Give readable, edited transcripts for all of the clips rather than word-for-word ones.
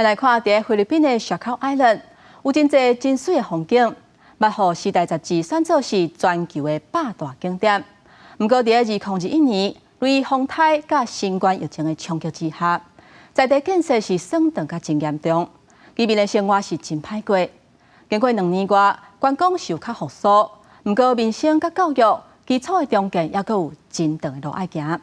来看伫菲律宾的雪口 Island， 有真侪真水的风景，捌互时代杂志选作是全球的百大景点。不过伫2021年，雷风台甲新冠疫情的冲击之下，在地建设是损长甲真严重，居民的生活是真歹过。经过2年多，观光是有较复苏，不过民生甲教育基础的中建还阁有真长的路要行。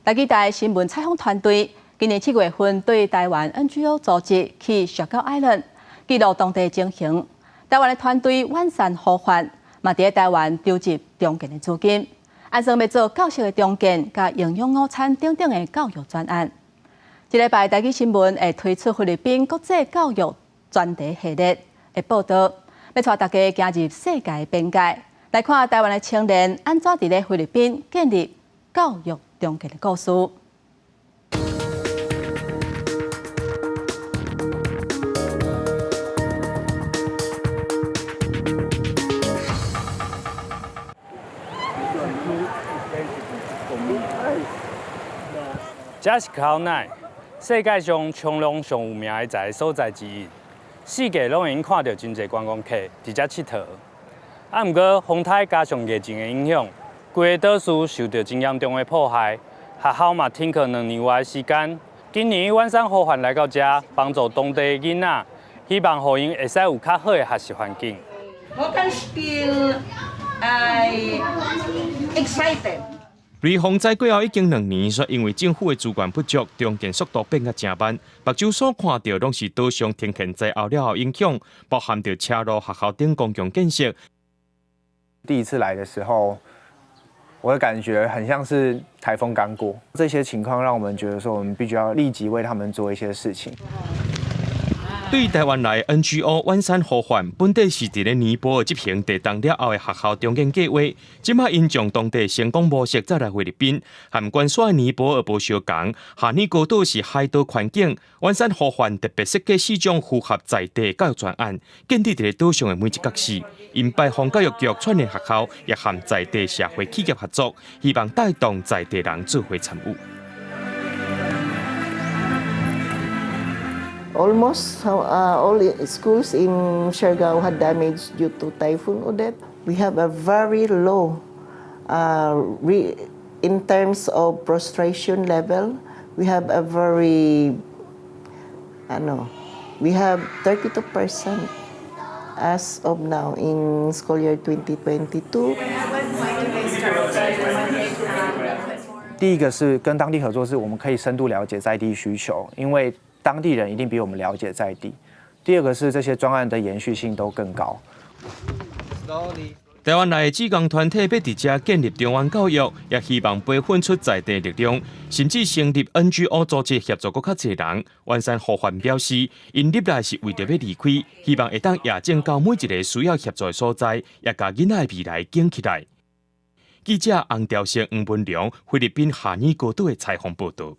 台记台新闻采访团队今年7月份对台湾 NGO 组织去雪狗 Island 记录当地情形。台湾的团队完善呼唤，嘛伫台湾筹集中建的资金，按算要做教室的中建、甲营养午餐等等的教育专案。这礼拜台记新闻会推出菲律宾国际教育专题系列的报道，要带大家行入世界边界，来看台湾的青年安怎伫咧菲律宾建立教育中建的故事。这是考奈，世界上冲浪上有名的一个所在之一。世界拢已经看到真侪观光客伫遮佚佗。啊，毋过风台加上疫情的影响，规个岛屿受到真严重的破坏。学校嘛停课2年外的时间。今年完善呼唤来到遮，帮助当地的囡仔，希望互因会使有较好的学习环境。我can still excited. 雷洪灾过后已经2年，却因为政府的资源不足，重建速度变甲真慢。目睭所看到拢是岛上停建灾后了后影响，包含着车路、学校等公共建设。第一次来的时候，我的感觉很像是台风刚过，这些情况让我们觉得说，我们必须要立即为他们做一些事情。对于台湾来 NGO 完善呼唤，本地是伫咧尼泊尔执行地动了后的学校重建计划。即马因将当地成功模式再来菲律宾，和关山尼泊尔无相共。下年高岛是海岛环境，完善呼唤特别设计4种符合在地教育专案，建立伫咧岛上的每一角市。因拜访教育局串联学校，也和在地社会企业合作，希望带动在地人做伙参与。Almost all schools in Siargao had damage due to Typhoon Odette. We have a very low, in terms of prostration level, we have a very, we have 32% as of now in school year 2022. 第一个是跟当地合作，是我们可以深度了解在地需求，因为当地人一定比我们了解在地。第二个是这些专案的延续性都更高。台湾内的志工团体要伫遮建立中原教育，也希望培训出在地力量，甚至成立 NGO 组织协助更较侪人。完善呼唤表示，因入来是为着要离开，希望会当夜间到每一个需要协助的所在，也甲囡仔的未来建起来。记者洪兆成、黄文良，菲律宾夏尼高岛的采访报道。